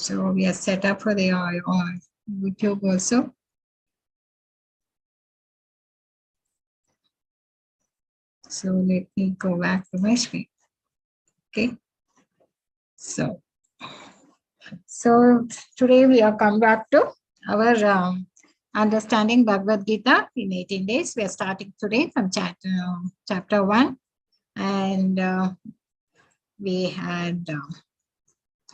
So we are set up for the YouTube also. So let me go back to my screen. Okay. So today we are come back to our understanding Bhagavad Gita in 18 days. We are starting today from chapter 1, and we had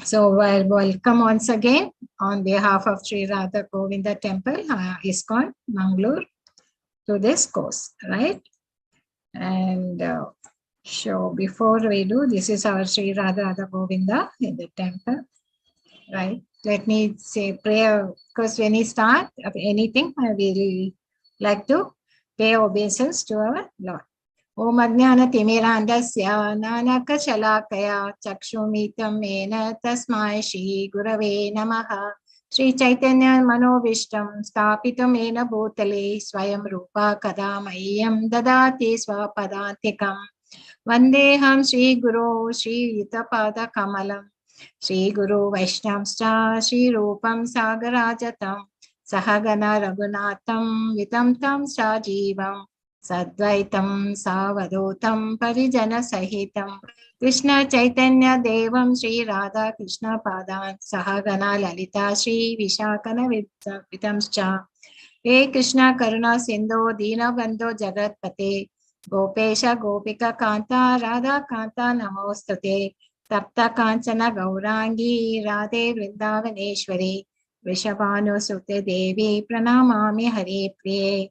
so welcome once again on behalf of Sri Radha Govinda Temple, ISKCON, Mangalore, to this course, right? And so before we do, this is our Sri Radha Govinda in the temple, right? Let me say prayer, because when we start anything, I really like to pay obeisance to our Lord. Om Ajnana Timirandasya Nanaka Shalakaya Chakshumitam Mena Tasmai Shri Gurave Namaha Shri Chaitanya Manovishtam Stapitam Mena Bhutale Swayam Rupa Kadamayam Dadati Swapadantikam Vandeham Shri Guru Shri Yutapada Kamalam Shri Guru Vaishnavscha Shri Rupam Sagarajatam Sahagana Raghunatham Vitam Tam Sajivam Sadvaitam Savadotam Parijana Sahitam Krishna Chaitanya Devam Shri Radha Krishna Padan Sahagana Lalita Shri Vishakana Vitamscha He Krishna Karuna Sindhu Dina Bandho Jagat Pate Gopesha Gopika Kanta Radha Kanta Namostate Tapta Kanchana Gaurangi Radhe Vrindavaneshwari Vishabhanu Sute Devi Pranamami Hare Priye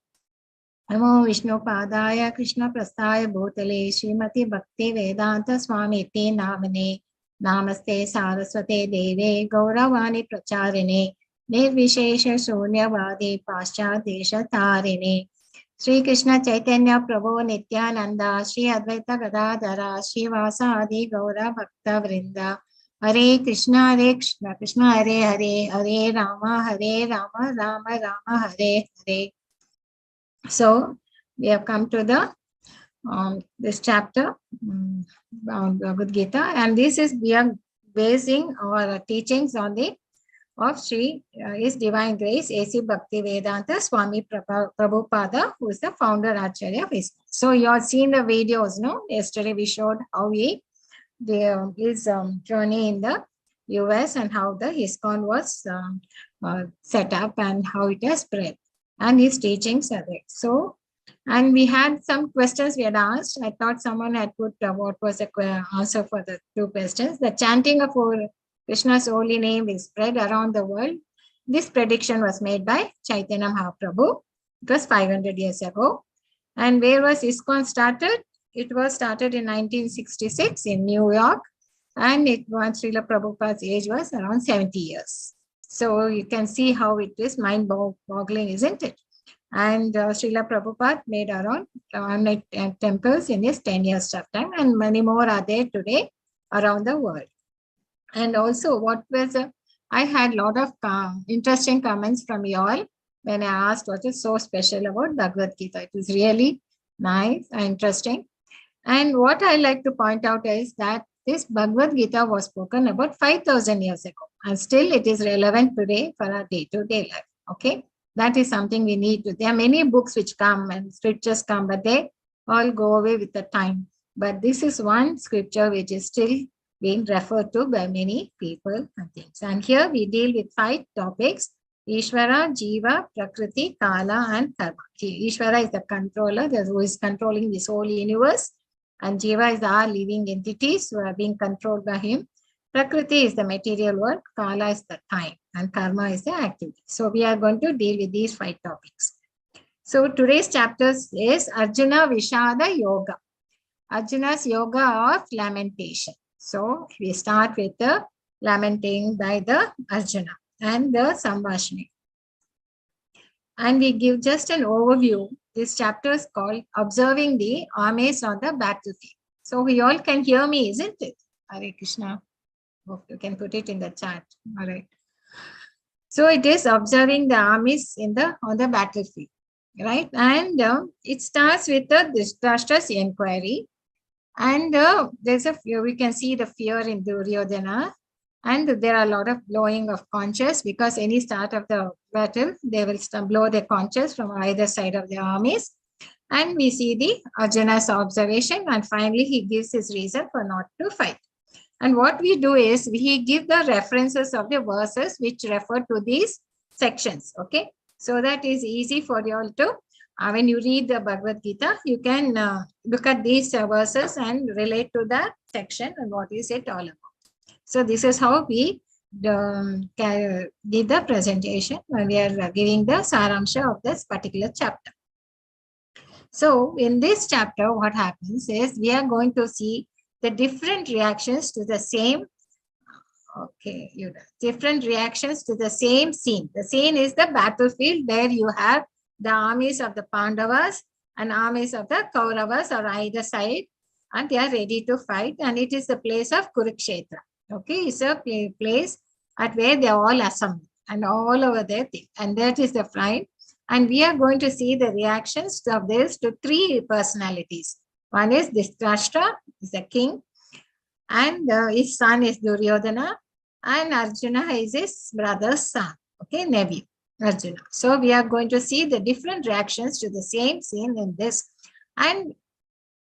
Namo Vishnu Padaya Krishna Prasthaya Bhutale Srimati Bhakti Vedanta Swami Te Namane Namaste Saraswate Deve Gauravani Pracharine Nirvishesha Shunyavadi Pascha Desha Tarine Sri Krishna Chaitanya Prabhu Nityananda Sri Advaita Gadadhara Sri Vasa Adi Gaura Bhakta Vrinda Hare Krishna Krishna Hare Hare Hare Rama Rama Rama Hare Hare. So we have come to the this chapter Bhagavad Gita, and this is we are basing our teachings on the of Sri His Divine Grace A.C. Bhakti Vedanta Swami Prabhupada, who is the founder Acharya of ISKCON. So you have seen the videos, no? Yesterday we showed how his journey in the US and how the ISKCON was set up and how it has spread, and his teachings are there. So, and we had some questions we had asked. I thought someone had put what was the answer for the two questions. The chanting of Krishna's holy name is spread around the world. This prediction was made by Chaitanya Mahaprabhu. It was 500 years ago. And where was ISKCON started? It was started in 1966 in New York. And Srila Prabhupada's age was around 70 years. So you can see how it is mind-boggling, isn't it? And Srila Prabhupada made around 100 temples in his 10 years of time, and many more are there today around the world. And also, I had a lot of interesting comments from you all when I asked what is so special about Bhagavad Gita. It is really nice and interesting. And what I like to point out is that this Bhagavad Gita was spoken about 5,000 years ago, and still it is relevant today for our day-to-day life. Okay, that is something we need to. There are many books which come and scriptures come, but they all go away with the time. But this is one scripture which is still being referred to by many people and things. And here we deal with 5 topics: Ishvara, Jiva, Prakriti, Kala, and Karma. Ishvara is the controller, who is controlling this whole universe. And Jiva is our living entities who are being controlled by him. Prakriti is the material world, Kala is the time, and Karma is the activity. So we are going to deal with these 5 topics. So today's chapter is Arjuna Vishada Yoga. Arjuna's yoga of lamentation. So we start with the lamenting by the Arjuna and the Sambhashani. And we give just an overview. This chapter is called Observing the Armies on the Battlefield. So we all can hear me, isn't it? Hare Krishna. Hope you can put it in the chat. All right. So it is observing the armies on the battlefield, right? And it starts with the Dhritarashtra's inquiry. And there's a fear, we can see the fear in Duryodhana. And there are a lot of blowing of conches, because any start of the battle, they will blow the conches from either side of the armies. And we see the Arjuna's observation, and finally he gives his reason for not to fight. And what we do is we give the references of the verses which refer to these sections. Okay, so that is easy for you all to, when you read the Bhagavad Gita, you can look at these verses and relate to the section and what is it all about. So this is how we give the presentation when we are giving the saramsha of this particular chapter. So in this chapter, what happens is we are going to see the different reactions to the same, different reactions to the same scene. The scene is the battlefield where you have the armies of the Pandavas and armies of the Kauravas on either side, and they are ready to fight. And it is the place of Kurukshetra. Okay, it's a place at where they are all assembled and all over there. And that is the fight. And we are going to see the reactions of this to three personalities. One is Dhritarashtra, is the king, and his son is Duryodhana, and Arjuna is his brother's son, okay, nephew, Arjuna. So we are going to see the different reactions to the same scene in this. And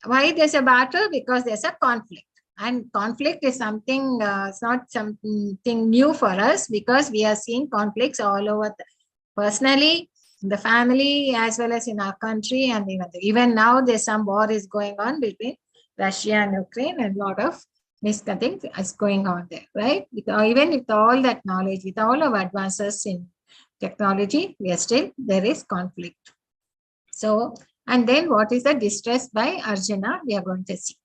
why there's a battle? Because there's a conflict. And conflict is something, it's not something new for us, because we are seeing conflicts all over, personally, in the family, as well as in our country. And even now there's some war is going on between Russia and Ukraine, and a lot of miscutting is going on there, right? Because even with all that knowledge, with all of advances in technology, there is conflict. So, and then what is the distress by Arjuna, we are going to see.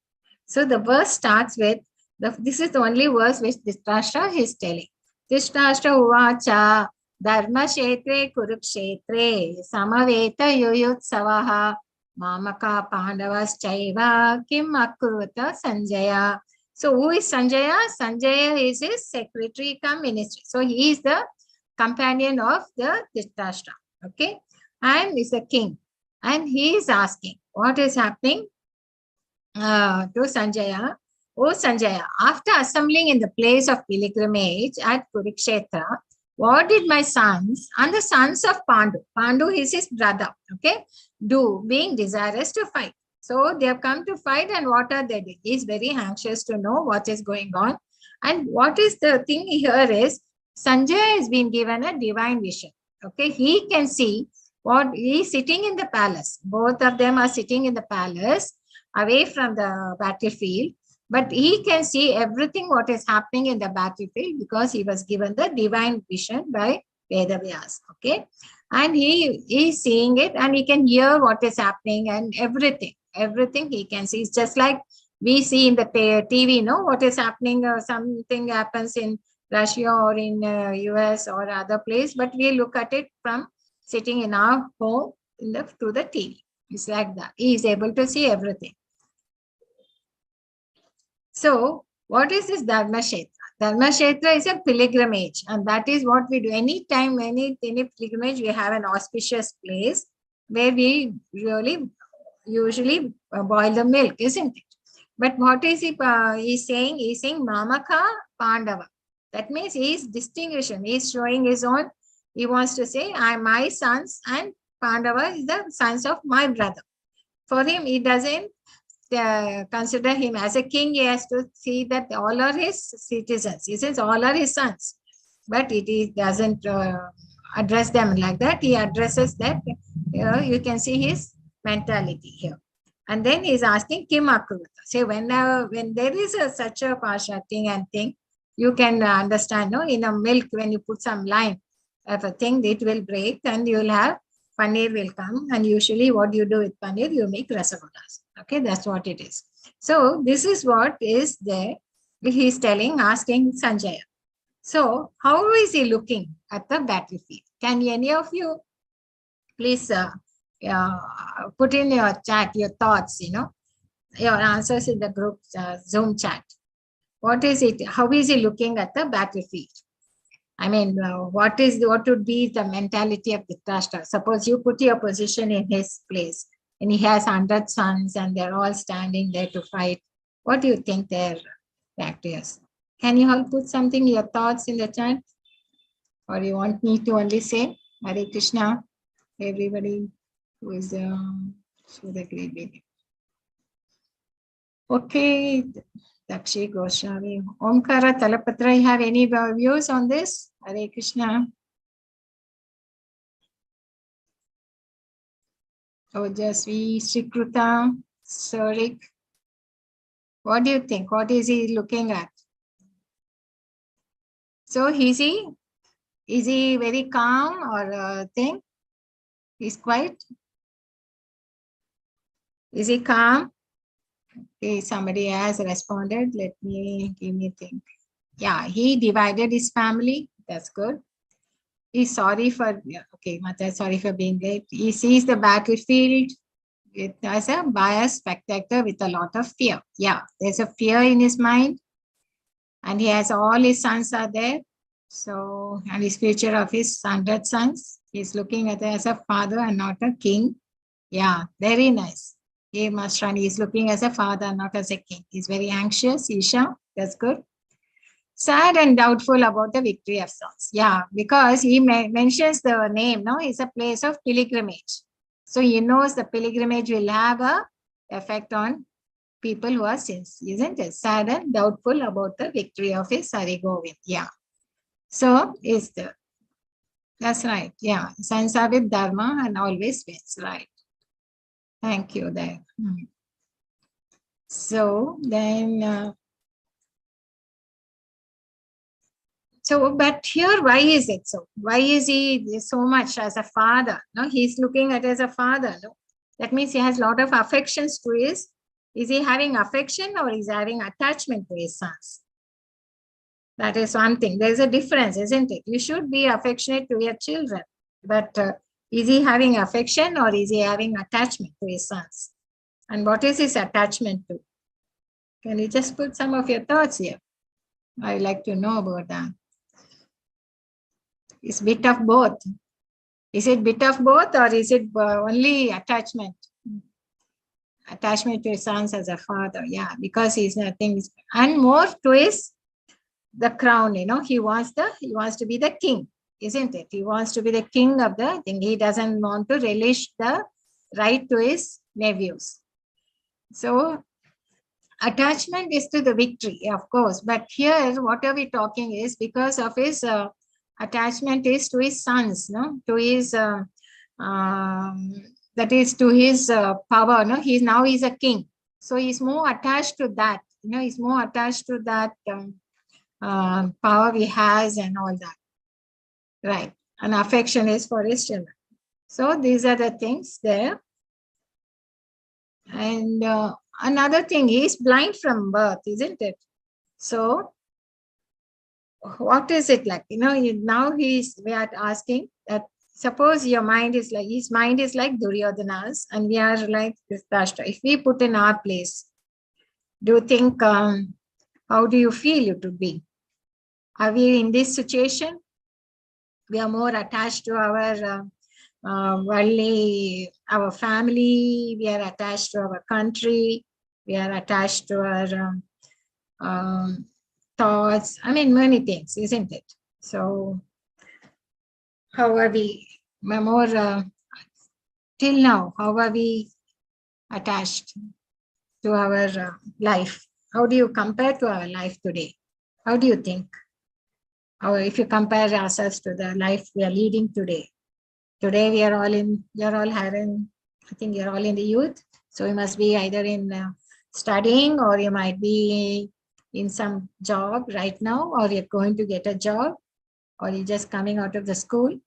So the verse starts with, this is the only verse which Dhritarashtra is telling. Dhritarashtra uvacha dharma kshetre kurukshetre samaveta yuyutsavaha mamaka pandavas chaiva kim akurvata Sanjaya. So who is Sanjaya? Sanjaya is his secretary come ministry. So he is the companion of the Dhritarashtra. Okay, and is a king. And he is asking, what is happening to Sanjaya? Oh Sanjaya, after assembling in the place of pilgrimage at Kurukshetra, what did my sons and the sons of Pandu is his brother, okay, do, being desirous to fight? So they have come to fight, and what are they doing? He is very anxious to know what is going on. And what is the thing here is, Sanjaya has been given a divine vision. Okay, he can see what he is sitting in the palace. Both of them are sitting in the palace, away from the battlefield, but he can see everything what is happening in the battlefield, because he was given the divine vision by Vedavyas. Okay, and he is seeing it, and he can hear what is happening, and everything he can see. It's just like we see in the TV, no, what is happening, something happens in Russia or in US or other place, but we look at it from sitting in our home to the TV. It's like that. He is able to see everything. So what is this Dharma Kshetra? Dharma Kshetra is a pilgrimage, and that is what we do. Anytime, any pilgrimage, we have an auspicious place where we usually boil the milk, isn't it? But what is he he's saying? He's saying Mamaka Pandava. That means he is distinguishing. He is showing his own. He wants to say, my sons, and Pandava is the sons of my brother. For him, he doesn't consider him as a king. He has to see that all are his citizens. He says all are his sons, but it doesn't address them like that. He addresses that. You can see his mentality here. And then he's asking Kim Akruvata. Say when there is such a pasha thing and thing, you can understand. No, in a milk, when you put some lime of a thing, it will break, and you will have paneer will come. And usually what you do with paneer, you make rasagullas. Okay, that's what it is. So this is what is there. He's telling, asking Sanjaya. So how is he looking at the battlefield? Can any of you please put in your chat, your thoughts, your answers in the group Zoom chat. What is it? How is he looking at the battlefield? I mean, what would be the mentality of Dhritarashtra? Suppose you put your position in his place, and he has 100 sons, and they're all standing there to fight. What do you think their reaction is? Can you all put something, your thoughts in the chat? Or you want me to only say Hare Krishna, everybody who is so the great being. Okay, Dakshi Goswami. Omkara Talapatra, you have any views on this? Hare Krishna. Ojasvi, Srikruta, Sarik. What do you think? What is he looking at? So is he very calm or thing? He's quiet? Is he calm? Okay, somebody has responded. Let me give me think. Yeah, he divided his family. That's good. He's sorry for, okay, Mata, sorry for being late. He sees the battlefield as a biased spectator with a lot of fear. Yeah, there's a fear in his mind. And he has all his sons are there. So, and his future of his 100 sons. He's looking at it as a father and not a king. Yeah, very nice. He must run. He's looking as a father, not as a king. He's very anxious. Isha, that's good. Sad and doubtful about the victory of sons. Yeah, because he mentions the name, no? It's a place of pilgrimage. So he knows the pilgrimage will have a effect on people who are sins, isn't it? Sad and doubtful about the victory of his Hari Govind. Yeah. So that's right. Yeah. Sons are with Dharma and always wins. Right. Thank you there. So then, but here, why is it so? Why is he so much as a father? No, he's looking at as a father. No, that means he has a lot of affections to his. Is he having affection or is he having attachment to his sons? That is one thing. There's a difference, isn't it? You should be affectionate to your children, but is he having affection or is he having attachment to his sons? And what is his attachment to? Can you just put some of your thoughts here? I'd like to know about that. It's a bit of both. Is it bit of both or is it only attachment? Attachment to his sons as a father, yeah, because he's nothing. And more to his the crown, he wants to be the king, isn't it? He wants to be the king of the thing. He doesn't want to relish the right to his nephews. So attachment is to the victory, of course. But here, what are we talking is because of his attachment is to his sons, to his that is to his power. He's a king, so he's more attached to that. He's more attached to that power he has and all that, right? And affection is for his children. So these are the things there. And another thing, he's blind from birth, isn't it? So what is it like? Now we are asking that suppose your mind is like, his mind is like Duryodhana's and we are like Dhritarashtra. If we put in our place, do you think, how do you feel it would be? Are we in this situation? We are more attached to our worldly, our family, we are attached to our country, we are attached to our thoughts, many things, isn't it? So how are we more, till now, how are we attached to our life? How do you compare to our life today? How do you think? Or if you compare ourselves to the life we are leading today. Today you're all in the youth. So you must be either in studying or you might be in some job right now, or you're going to get a job, or you're just coming out of the school.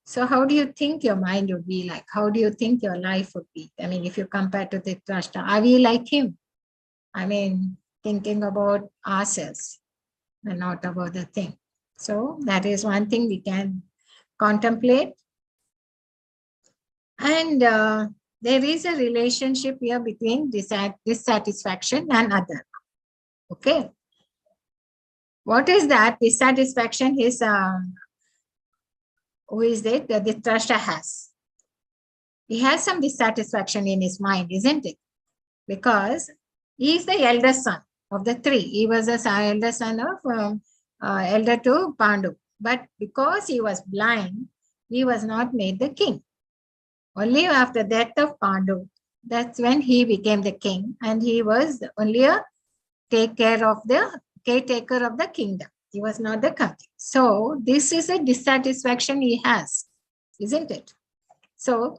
So how do you think your mind would be like? How do you think your life would be? If you compare to Dhritarashtra, are we like him? Thinking about ourselves and not about the thing. So that is one thing we can contemplate. And there is a relationship here between dissatisfaction and Adharma. Okay. What is that? Dissatisfaction is, who is it? The Dhritarashtra has. He has some dissatisfaction in his mind, isn't it? Because he is the eldest son. of the three. He was the elder son of elder to Pandu. But because he was blind, he was not made the king. Only after death of Pandu, that's when he became the king, and he was only a caretaker of the kingdom. He was not the country. So this is a dissatisfaction he has, isn't it? So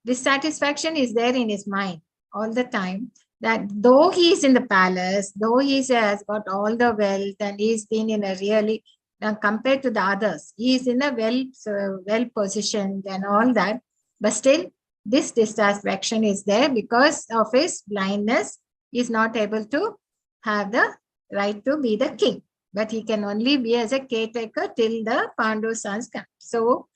dissatisfaction is there in his mind all the time, that though he is in the palace, though he has got all the wealth, and he's been in a really, compared to the others, he is in a well positioned and all that, but still this dissatisfaction is there because of his blindness. He is not able to have the right to be the king, but he can only be as a caretaker till the Pandu sons come. So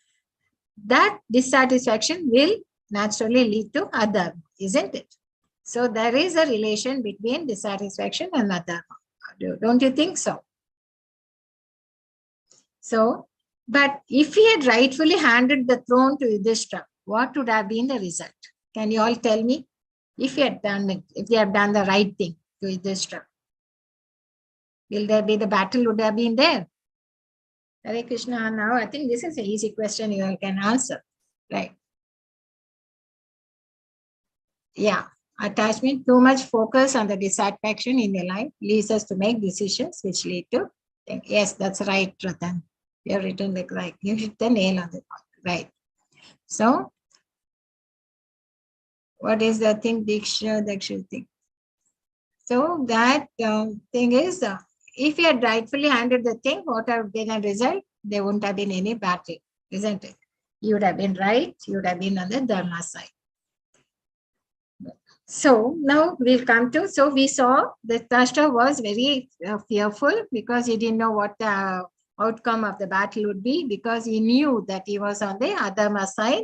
that dissatisfaction will naturally lead to Adharma, isn't it? So there is a relation between dissatisfaction and Adharma. Don't you think so? So, but if he had rightfully handed the throne to Yudhishthira, what would have been the result? Can you all tell me? If he had done it, if they have done the right thing to Yudhishthira, will there be the battle would have been there? Hare Krishna. Now, I think this is an easy question you all can answer, right? Yeah. Attachment, too much focus on the dissatisfaction in their life leads us to make decisions which lead to, yes, that's right, Ratan. You have written like right. You hit the nail on the point, right? So, what is the thing, Diksha thing? So that thing is, if you had rightfully handled the thing, what would have been a result? There wouldn't have been any battle, isn't it? You would have been right. You would have been on the Dharma side. So now we'll come to, so we saw that Dhritarashtra was very fearful because he didn't know what the outcome of the battle would be, because he knew that he was on the Adharma side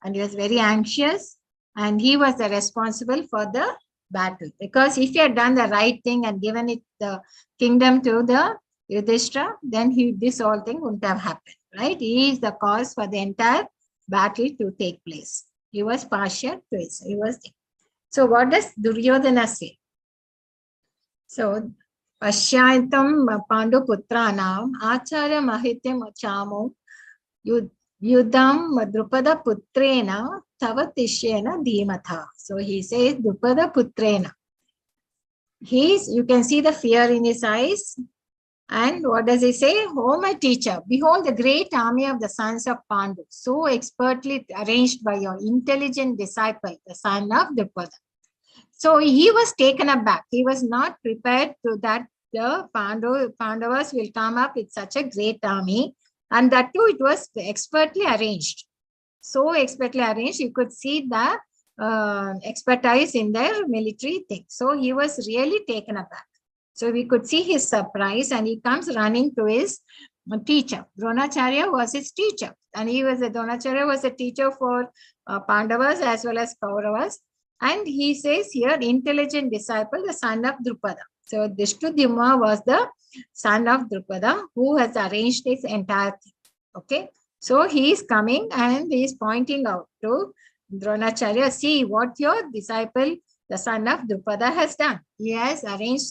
and he was very anxious, and he was the responsible for the battle. Because if he had done the right thing and given it the kingdom to the Yudhishthira, then this whole thing wouldn't have happened, right? He is the cause for the entire battle to take place. He was partial to it. He was. So what does Duryodhana say? So, Pashyantam Pandu Putranam Acharya Mahityam Chamo Yudham Drupada Putrena Tavatishyena Dhimatha. So he says Drupada Putrena. You can see the fear in his eyes. And what does he say? Oh, my teacher, behold the great army of the sons of Pandu, so expertly arranged by your intelligent disciple, the son of Drupada. So he was taken aback. He was not prepared to that the Pandavas will come up with such a great army. And that too, it was expertly arranged. So expertly arranged, you could see the expertise in their military thing. So he was really taken aback. So we could see his surprise, and he comes running to his teacher. Dronacharya was his teacher, and Dronacharya was a teacher for Pandavas as well as Kauravas. And he says here, intelligent disciple, the son of Drupada. So Dhritarashtra was the son of Drupada who has arranged this entire thing. Okay. So he is coming and he is pointing out to Dronacharya, see what your disciple, the son of Drupada, has done. He has arranged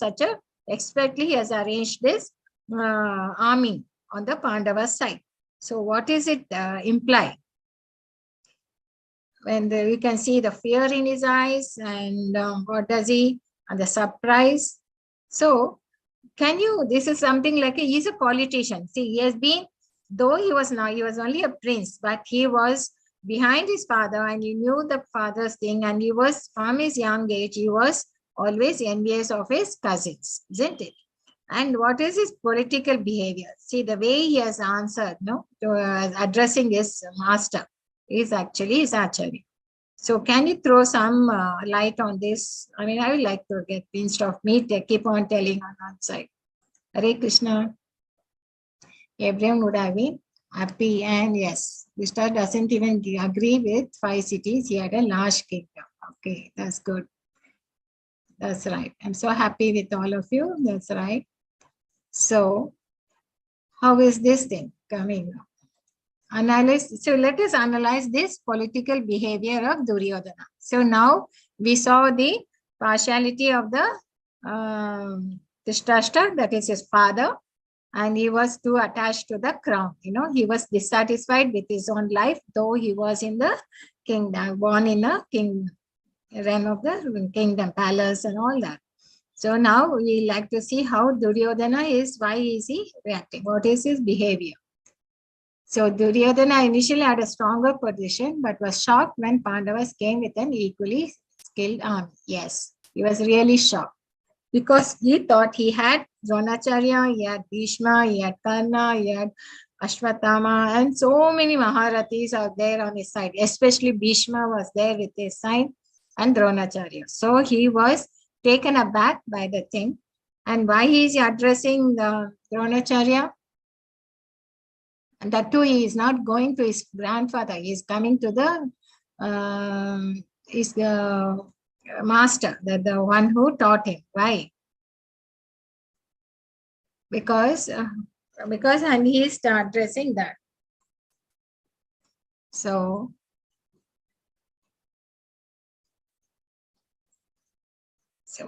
expertly he has arranged this army on the Pandava side. So what is it imply? When you can see the fear in his eyes, and what does he, and the surprise. So this is something like he's a politician. See, he has been, though he was only a prince, but he was behind his father, and he knew the father's thing, and he was, from his young age, he was always envious of his cousins, isn't it? And what is his political behavior? See, the way he has answered, addressing his master is actually his Acharya. So can you throw some light on this? I mean, I would like to get, instead of me to keep on telling on one side. Hare Krishna. Everyone would have been happy, and yes, Vishnu doesn't even agree with 5 cities. He had a large kingdom. Okay, that's good. That's right. I'm so happy with all of you. That's right. So, how is this thing coming? So let us analyze this political behavior of Duryodhana. So now we saw the partiality of the Dhritarashtra, that is his father, and he was too attached to the crown. He was dissatisfied with his own life, though he was in the kingdom, born in a realm of the kingdom, palace, and all that. So now we like to see how Duryodhana is, why is he reacting, what is his behavior. So Duryodhana initially had a stronger position, but was shocked when Pandavas came with an equally skilled army. Yes, he was really shocked, because he thought he had Dronacharya, he had Bhishma, he had Karna, he had Ashwatthama, and so many Maharathis are there on his side. Especially Bhishma was there with his side, and Dronacharya. So he was taken aback by the thing. And why he is addressing the Dronacharya? And that too, he is not going to his grandfather. He is coming to the master, the one who taught him. Why? Because and he is addressing that. So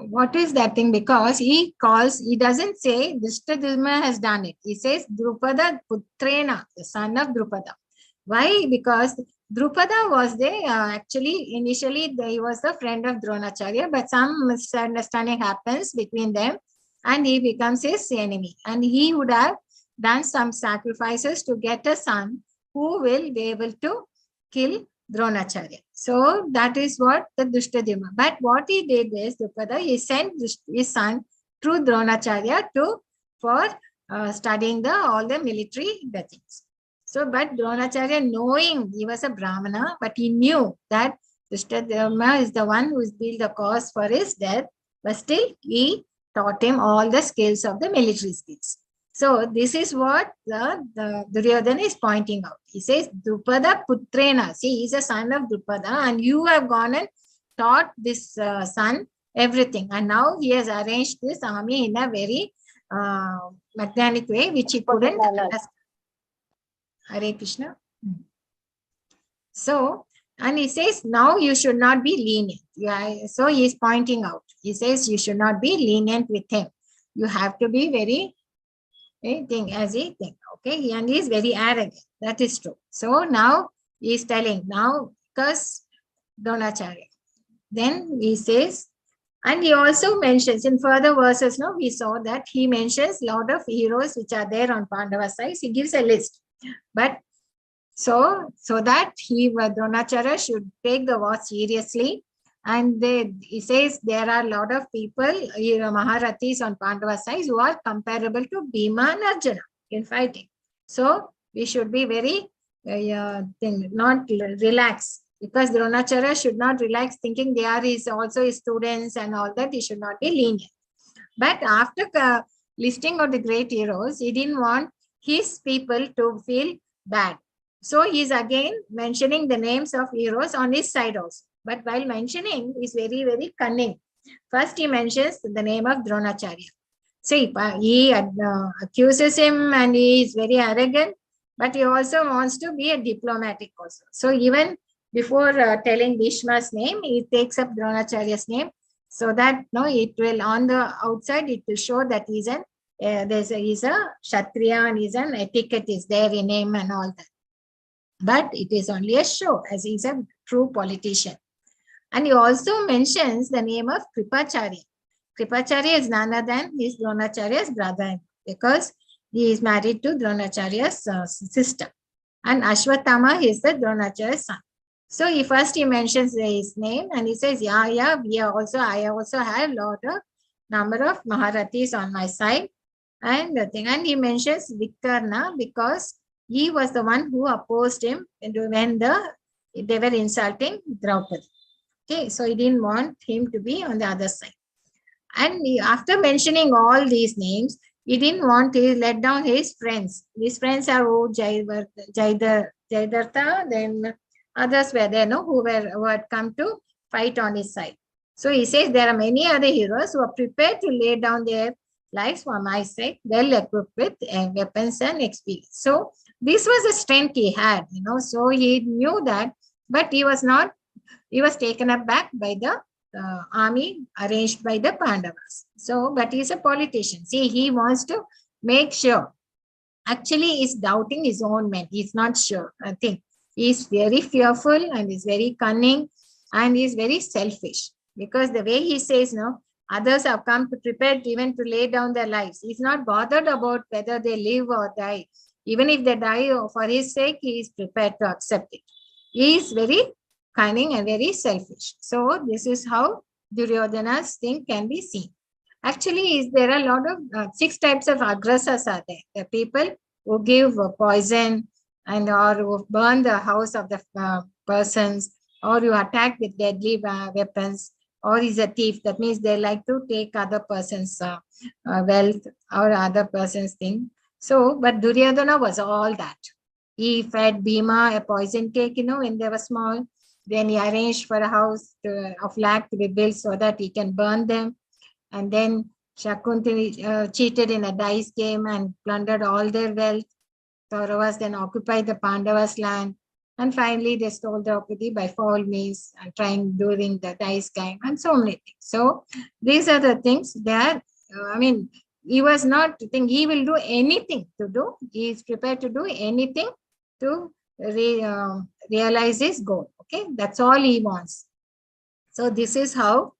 what is that thing? Because he doesn't say Dissatisfaction has done it. He says Drupada Putrena, the son of Drupada. Why? Because Drupada was there, actually, initially he was the friend of Dronacharya, but some misunderstanding happens between them and he becomes his enemy. And he would have done some sacrifices to get a son who will be able to kill Dronacharya. So that is what the Dhritarashtra. But what he did is, Drupada, he sent his son through Dronacharya for studying all the military things. So, but Dronacharya, knowing he was a Brahmana, but he knew that Dhritarashtra is the one who is built the cause for his death, but still he taught him all the skills of the military skills. So this is what the Duryodhana is pointing out. He says, Drupada Putrena. See, he is a son of Drupada, and you have gone and taught this son everything. And now he has arranged this army in a very mechanic way, which he couldn't understand. Hare Krishna. So, and he says, now you should not be lenient. So he is pointing out. He says, you should not be lenient with him. You have to be very as he think. Okay, and he is very arrogant. That is true. So now he is telling, now because Dronacharya. Then he says, and he also mentions in further verses, now we saw that he mentions a lot of heroes which are there on Pandava side. He gives a list. But so that Dronacharya should take the war seriously. And he says there are a lot of people, Maharathis on Pandava side, who are comparable to Bhima and Arjuna in fighting. So we should be very not relax, because Dronacharya should not relax thinking they are also his students and all that. He should not be lenient. But after listing of the great heroes, he didn't want his people to feel bad. So he is again mentioning the names of heroes on his side also. But while mentioning, he is very, very cunning. First, he mentions the name of Dronacharya. See, he accuses him and he is very arrogant, but he also wants to be a diplomatic also. So even before telling Bhishma's name, he takes up Dronacharya's name, so that it will, on the outside, it will show that he's a Kshatriya and he's an etiquette is there in him and all that. But it is only a show, as he's a true politician. And he also mentions the name of Kripacharya. Kripacharya is none other than his Dronacharya's brother, because he is married to Dronacharya's sister. And Ashwatthama is the Dronacharya's son. So he mentions his name and he says, I also had a lot of number of Maharathis on my side. And he mentions Vikarna because he was the one who opposed him when they were insulting Draupadi. Okay, so he didn't want him to be on the other side. And after mentioning all these names, he didn't want to let down his friends. His friends are Jaidartha, then others were there, who had come to fight on his side. So he says there are many other heroes who are prepared to lay down their lives for my sake, well equipped with weapons and experience. So this was the strength he had, so he knew that, but he was not. He was taken aback by the army arranged by the Pandavas. So, but he's a politician. See, he wants to make sure. Actually, he's doubting his own men. He's not sure. I think he's very fearful and he's very cunning and he's very selfish, because the way he says, no, others have come to prepare even to lay down their lives. He's not bothered about whether they live or die. Even if they die for his sake, he is prepared to accept it. He is very cunning and very selfish. So this is how Duryodhana's thing can be seen. Actually, there are a lot of 6 types of aggressors are there. The people who give poison and or who burn the house of the persons, or you attack with deadly weapons, or is a thief. That means they like to take other person's wealth or other person's thing. So, but Duryodhana was all that. He fed Bhima a poison cake, when they were small. Then he arranged for a house of Lac to be built so that he can burn them. And then Shakuntala cheated in a dice game and plundered all their wealth. Kauravas then occupied the Pandavas' land. And finally, they stole Draupadi by foul means and trying during the dice game and so many things. So these are the things that, he was not thinking he will do anything to do. He is prepared to do anything to realize his goal. Okay, that's all he wants. So this is how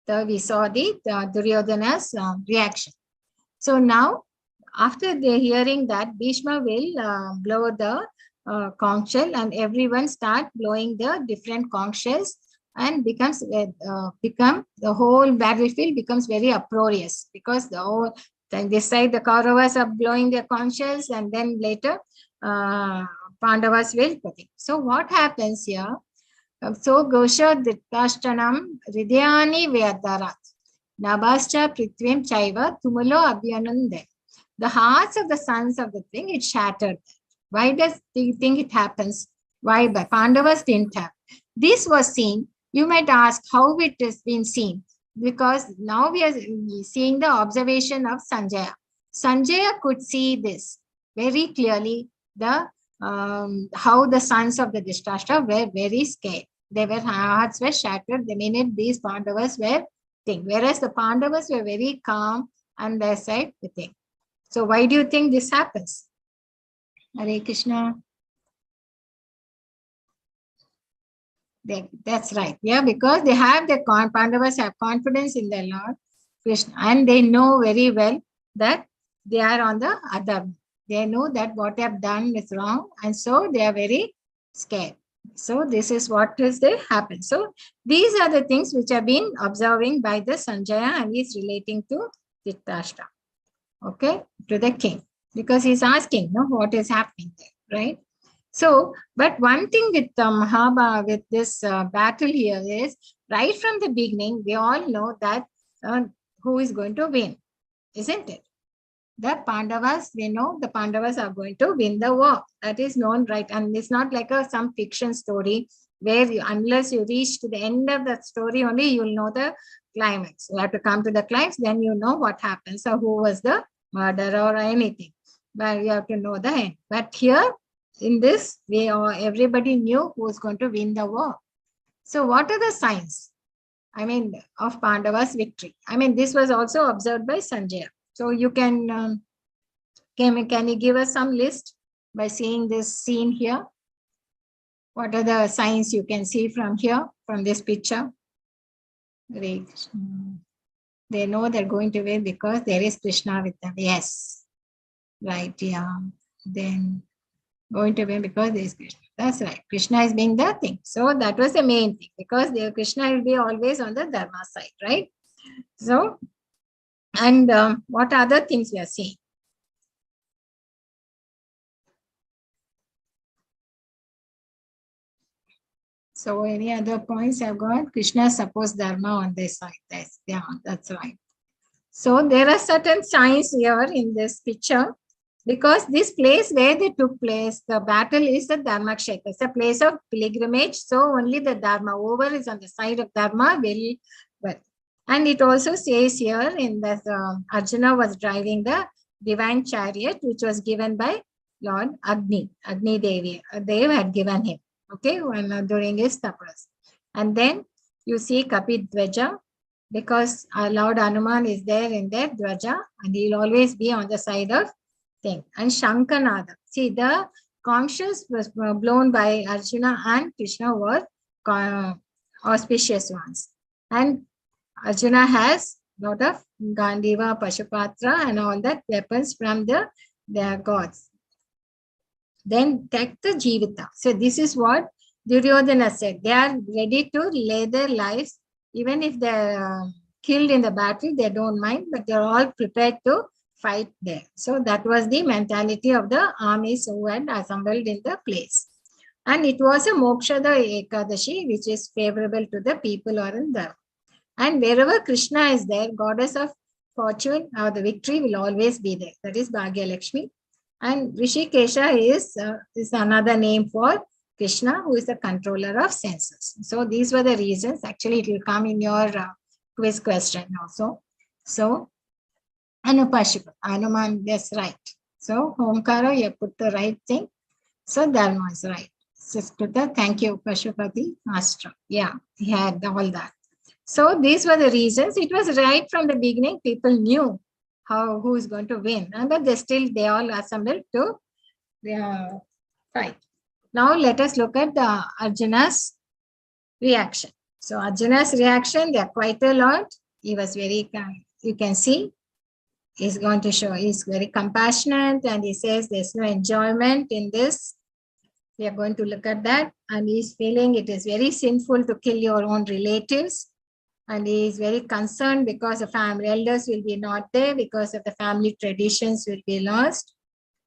we saw the Duryodhana's reaction. So now, after the hearing that, Bhishma will blow the conch shell, and everyone start blowing the different conch shells, and the whole battlefield becomes very uproarious, because this side the Kauravas are blowing their conch shells, and then later Pandavas will put it. So what happens here? So Gosha Dhritarashtanam Hridayani Vyadarat Nabascha Prithvim Chaiva Tumulo Abhyanande. The hearts of the sons of the thing, it shattered. Why do you think it happens? Why? By Pandavas didn't have. This was seen. You might ask how it has been seen. Because now we are seeing the observation of Sanjaya. Sanjaya could see this very clearly, how the sons of the Dhritarashtra were very scared. Their hearts were shattered the minute these Pandavas were thinking. Whereas the Pandavas were very calm and they said the thing. So why do you think this happens? Hare Krishna. That's right. Yeah, because they have the Pandavas have confidence in their Lord Krishna, and they know very well that they are on the Adharma. They know that what they have done is wrong, and so they are very scared. So this is what is they happen. So these are the things which have been observing by the Sanjaya, and he's relating to Dhritarashtra, okay, to the king, because he's asking, what is happening there, right? So, but one thing with Mahabharata, with this battle here is, right from the beginning, we all know that who is going to win, isn't it? The Pandavas, we know the Pandavas are going to win the war. That is known, right? And it's not like some fiction story where unless you reach to the end of the story only, you'll know the climax. You have to come to the climax, then you know what happens, or who was the murderer or anything. But you have to know the end. But here, in this way, everybody knew who was going to win the war. So what are the signs, of Pandava's victory? This was also observed by Sanjaya. So you can you give us some list by seeing this scene here? What are the signs you can see from here, from this picture? They know they're going to win because there is Krishna with them. Yes, right, yeah. Then going to win because there is Krishna. That's right. Krishna is being the thing. So that was the main thing, because Krishna will be always on the Dharma side, right? So, and what other things we are seeing? So any other points I've got? Krishna supposed Dharma on this side. Yeah, that's right. So there are certain signs here in this picture, because this place where they took place, the battle is the Dharma Kshetra. It's a place of pilgrimage. So only the Dharma over is on the side of Dharma will. And it also says here in that Arjuna was driving the divine chariot, which was given by Lord Agni Devi. They had given him, okay, when during his tapas. And then you see Kapidwaja, because our Lord Hanuman is there in their Dwaja, and he'll always be on the side of thing. And Shankanada. See, the conches was blown by Arjuna and Krishna were auspicious ones. And Arjuna has a lot of Gandiva, Pashupatra and all that weapons from their gods. Then take the Jivita. So this is what Duryodhana said. They are ready to lay their lives, even if they're killed in the battle, they don't mind, but they're all prepared to fight there. So that was the mentality of the armies who had assembled in the place. And it was a Mokshada Ekadashi, which is favorable to the people or in the. And wherever Krishna is there, goddess of fortune or the victory will always be there. That is Bhagya Lakshmi. And Rishikesha is another name for Krishna, who is the controller of senses. So these were the reasons. Actually, it will come in your quiz question also. So, Anupashika, Anuman, that's right. So, Homkara, you put the right thing. So, Dharma is right. Siskruta, thank you, Pashupati, Master. Yeah, he had all that. So, these were the reasons. It was right from the beginning. People knew who is going to win. But they all assembled to fight. Now, let us look at the Arjuna's reaction. So, Arjuna's reaction, they are quite a lot. He was very, you can see, he's going to show, he's very compassionate and he says there's no enjoyment in this. We are going to look at that. And he's feeling it is very sinful to kill your own relatives. And he is very concerned because the family elders will be not there, because of the family traditions will be lost.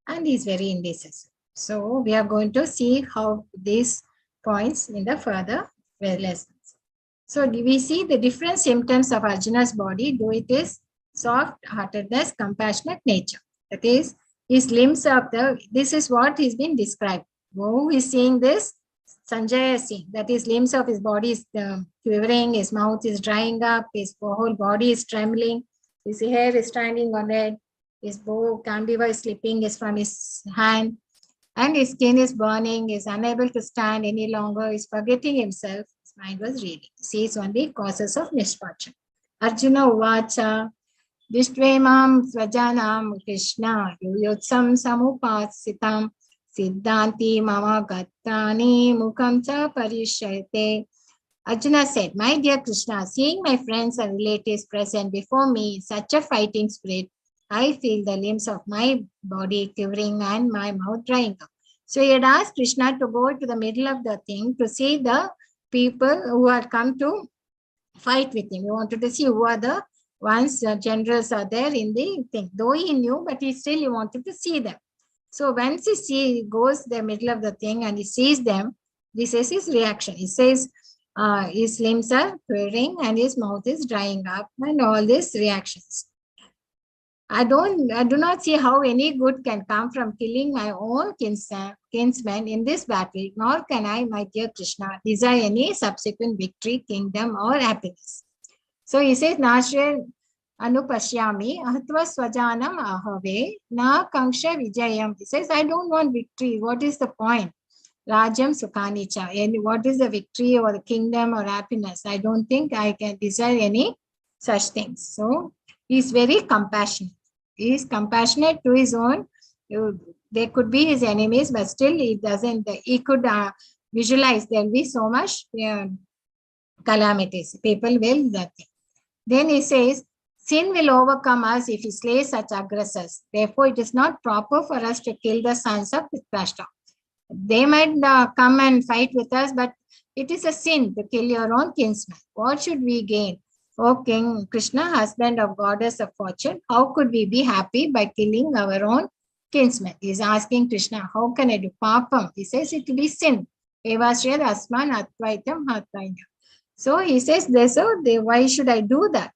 And he's very indecisive. So we are going to see how these points in the further lessons. So we see the different symptoms of Arjuna's body, though it is soft-heartedness, compassionate nature. That is, his limbs this is what he's been described. Who is seeing this? Sanjay is seeing that his limbs of his body is quivering, his mouth is drying up, his whole body is trembling, his hair is standing on it, his bow, Kandiva is slipping from his hand, and his skin is burning, he is unable to stand any longer, he is forgetting himself, his mind was reading. Sees only causes of misfortune. Arjuna Uvacha, Vistvemam Svajanam Krishna, Yuyotsam Samupasitam, Siddhanti Mama Gattani Mukam Cha Parishayate. Arjuna said, my dear Krishna, seeing my friends and relatives present before me in such a fighting spirit, I feel the limbs of my body quivering and my mouth drying up. So he had asked Krishna to go to the middle of the thing to see the people who had come to fight with him. He wanted to see who are the ones, generals are there in the thing. Though he knew, but he wanted to see them. So once he goes the middle of the thing and he sees them, this is his reaction. He says his limbs are quivering and his mouth is drying up and all these reactions. I do not see how any good can come from killing my own kinsmen in this battle, nor can I, my dear Krishna, desire any subsequent victory, kingdom, or happiness. So he says, Nashre Anupashyami, Ahatva Swajanam Ahave, Na Kanksha Vijayam. He says, I don't want victory. What is the point? Rajam Sukhanicha. And what is the victory or the kingdom or happiness? I don't think I can desire any such things. So he is very compassionate. He is compassionate to his own. They could be his enemies, but still he doesn't. He could visualize there will be so much calamities. People will that thing. Then he says, sin will overcome us if we slay such aggressors. Therefore, it is not proper for us to kill the sons of Dhritarashtra. They might come and fight with us, but it is a sin to kill your own kinsman. What should we gain? O King Krishna, husband of goddess of fortune, how could we be happy by killing our own kinsman? He is asking Krishna, how can I do papam? He says it will be sin. Evashriyad asman atvaitam hatvaina. So he says, why should I do that?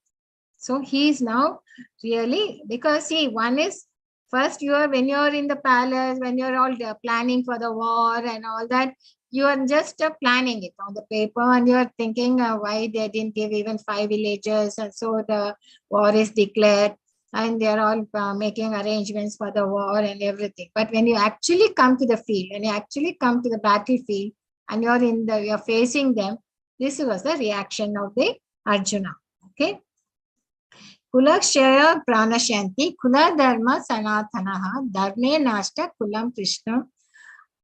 So he is now really, because see, one is first when you are in the palace, when you are all planning for the war and all that, you are just planning it on the paper and you are thinking why they didn't give even 5 villages, and so the war is declared and they are all making arrangements for the war and everything. But when you actually come to the field, when you actually come to the battlefield and you are facing them, This was the reaction of the Arjuna. Okay. Kulakshaya pranashanti kula dharma sanatanaha dharme nashta kulam krishna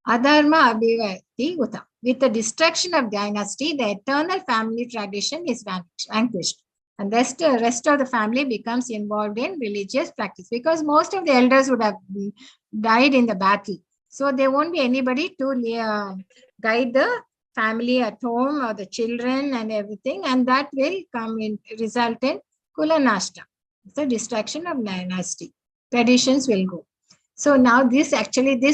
adharma abhivati uta. With the destruction of dynasty, the eternal family tradition is vanquished. And the rest of the family becomes involved in religious practice because most of the elders would have died in the battle. So there won't be anybody to guide the family at home or the children and everything. And that will result in Kulanashta. The destruction of dynasty. Traditions will go. So now this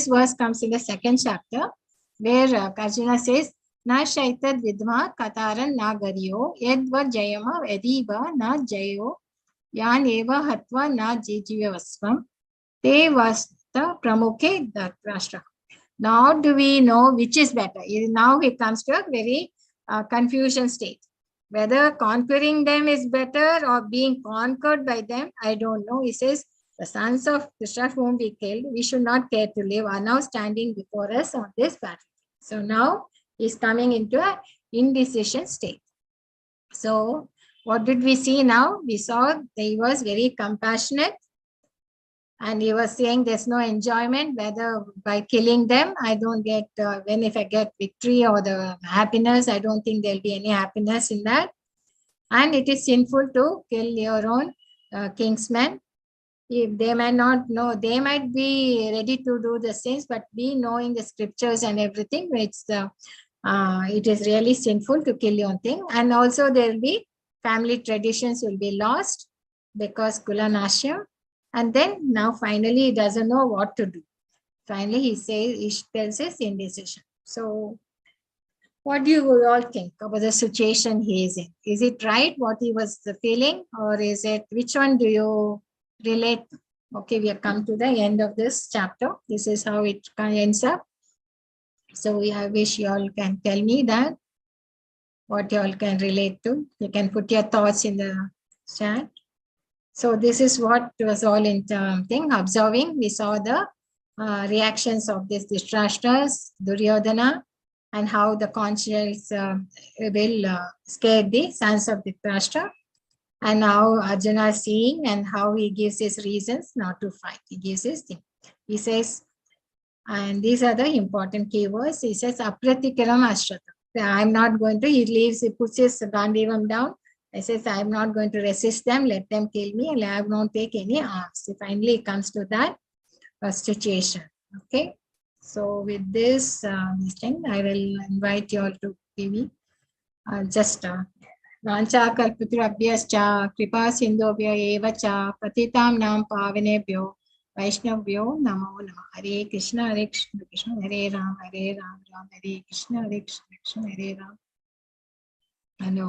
verse comes in the second chapter where Arjuna says, Na shaitad vidma kataran na gariyo yadva jayama ediva na jayo yan eva hatva na jijivasvam te vasta pramukhe Dhritarashtra. Now do we know which is better? Now it comes to a very confusion state. Whether conquering them is better or being conquered by them, I don't know. He says, the sons of Dhritarashtra whom we killed, we should not care to live, are now standing before us on this battle. So now he's coming into an indecision state. So what did we see now? We saw that he was very compassionate and he was saying there's no enjoyment whether by killing them. I don't get, if I get victory or the happiness, I don't think there'll be any happiness in that. And it is sinful to kill your own kinsmen. If they might not know, they might be ready to do the sins, but we knowing the scriptures and everything, it is really sinful to kill your own thing. And also there will be family traditions will be lost because Kulanashya. And then now finally he doesn't know what to do. Finally he tells us indecision. So what do you all think about the situation he is in? Is it right what he was feeling, or is it, which one do you relate? Okay, we have come to the end of this chapter. This is how it ends up. So I wish you all can tell me that what you all can relate to. You can put your thoughts in the chat. So this is what was all in thing observing. We saw the reactions of this Dhritarashtra, Duryodhana, and how the conscience will scare the sons of Dhritarashtra. And now Arjuna is seeing and how he gives his reasons not to fight. He gives his thing. He says, and these are the important keywords. He says, Apratikaram Ashrata. I'm not going to, he puts his Gandivam down. He says, I'm not going to resist them. Let them kill me. And I won't take any arms. So finally it comes to that situation. Okay. So with this thing, I will invite you all to give me just Vancha kalputrabhyascha kripa sindhobhya eva cha patitam nam pavanebhyo Vaishnavyo namo namah. Hare Krishna Krishna Hare Ram Ram Hare Krishna Krishna Hare Ram. Hello.